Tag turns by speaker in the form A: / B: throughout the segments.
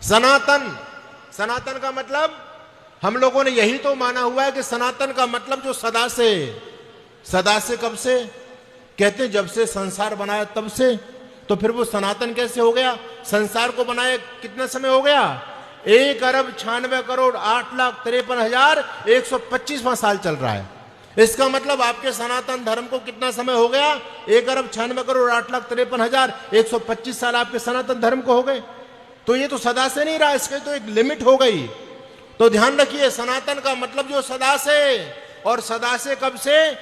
A: सनातन, सनातन का मतलब हम लोगों ने यही तो माना हुआ है कि सनातन का मतलब जो सदा से, सदा से कब से कहते हैं? जब से संसार बनाया तब से। तो फिर वो सनातन कैसे हो गया? संसार को बनाए कितना समय हो गया? 1,96,08,53,125वां साल चल रहा है। इसका मतलब आपके सनातन धर्म को कितना समय हो गया? 1,96,08,53,125 साल आपके सनातन धर्म को हो गए। तो ये तो सदा से नहीं रहा, इसके तो एक लिमिट हो गई। तो ध्यान रखिए, सनातन का मतलब जो सदा से, और सदा से कब से?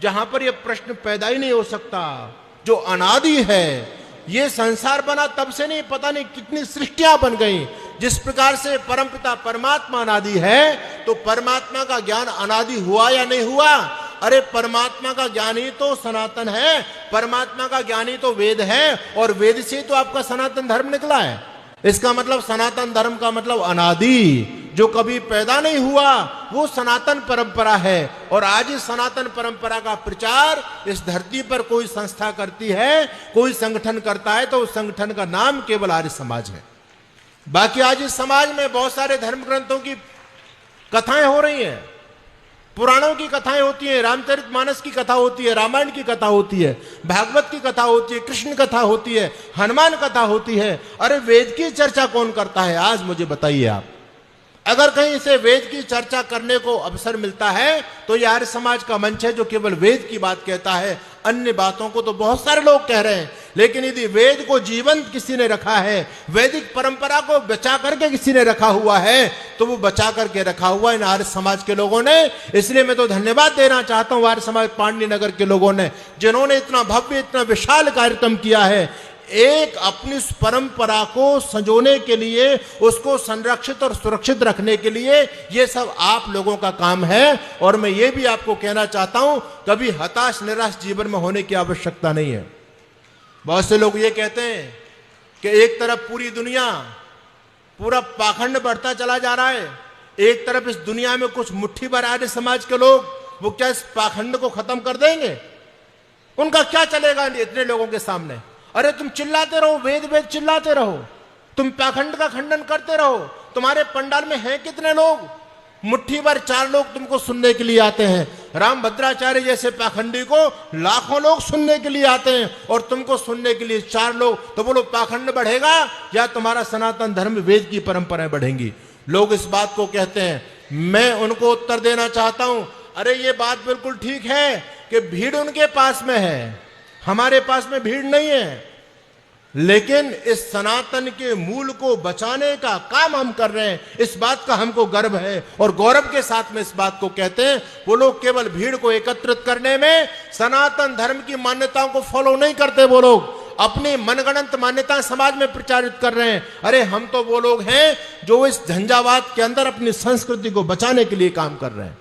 A: जहां पर यह प्रश्न पैदा ही नहीं हो सकता, जो अनादि है। ये संसार बना तब से नहीं, पता नहीं कितनी सृष्टियां बन गई। जिस प्रकार से परमपिता परमात्मा अनादि है, तो परमात्मा का ज्ञान अनादि हुआ या नहीं हुआ? अरे परमात्मा का ज्ञान ही तो सनातन है, परमात्मा का ज्ञान ही तो वेद है, और वेद से तो आपका सनातन धर्म निकला है। इसका मतलब सनातन धर्म का मतलब अनादि, जो कभी पैदा नहीं हुआ, वो सनातन परंपरा है। और आज इस सनातन परंपरा का प्रचार इस धरती पर कोई संस्था करती है, कोई संगठन करता है, तो उस संगठन का नाम केवल आर्य समाज है। बाकी आज इस समाज में बहुत सारे धर्म ग्रंथों की कथाएं हो रही हैं, पुराणों की कथाएं होती हैं, रामचरितमानस की कथा होती है, रामायण की कथा होती है, भागवत की कथा होती है, कृष्ण कथा होती है, हनुमान कथा होती है। अरे वेद की चर्चा कौन करता है? आज मुझे बताइए आप। अगर कहीं से वेद की चर्चा करने को अवसर मिलता है तो ये आर्य समाज का मंच है, जो केवल वेद की बात कहता है। अन्य बातों को तो बहुत सारे लोग कह रहे हैं, लेकिन यदि वेद को जीवंत किसी ने रखा है, वैदिक परंपरा को बचा करके किसी ने रखा हुआ है, तो वो बचा करके रखा हुआ इन आर्य समाज के लोगों ने। इसलिए मैं तो धन्यवाद देना चाहता हूं आर्य समाज पांडली नगर के लोगों ने, जिन्होंने इतना भव्य, इतना विशाल कार्यक्रम किया है। एक अपनी उस परंपरा को संजोने के लिए, उसको संरक्षित और सुरक्षित रखने के लिए, ये सब आप लोगों का काम है। और मैं ये भी आपको कहना चाहता हूं, कभी हताश निराश जीवन में होने की आवश्यकता नहीं है। बहुत से लोग ये कहते हैं कि एक तरफ पूरी दुनिया, पूरा पाखंड बढ़ता चला जा रहा है, एक तरफ इस दुनिया में कुछ मुट्ठी भर आर्य समाज के लोग, वो क्या इस पाखंड को खत्म कर देंगे? उनका क्या चलेगा इतने लोगों के सामने? अरे तुम चिल्लाते रहो, वेद वेद चिल्लाते रहो, तुम पाखंड का खंडन करते रहो। तुम्हारे पंडाल में हैं कितने लोग? मुट्ठी भर 4 लोग तुमको सुनने के लिए आते हैं। राम भद्राचार्य जैसे पाखंडी को लाखों लोग सुनने के लिए आते हैं, और तुमको सुनने के लिए 4 लोग। तो बोलो पाखंड बढ़ेगा या तुम्हारा सनातन धर्म वेद की परंपराएं बढ़ेंगी? लोग इस बात को कहते हैं। मैं उनको उत्तर देना चाहता हूं, अरे ये बात बिल्कुल ठीक है कि भीड़ उनके पास में है, हमारे पास में भीड़ नहीं है, लेकिन इस सनातन के मूल को बचाने का काम हम कर रहे हैं। इस बात का हमको गर्व है, और गौरव के साथ में इस बात को कहते हैं। वो लोग केवल भीड़ को एकत्रित करने में सनातन धर्म की मान्यताओं को फॉलो नहीं करते, वो लोग अपनी मनगणंत मान्यता समाज में प्रचारित कर रहे हैं। अरे हम तो वो लोग हैं जो इस झंझावात के अंदर अपनी संस्कृति को बचाने के लिए काम कर रहे हैं।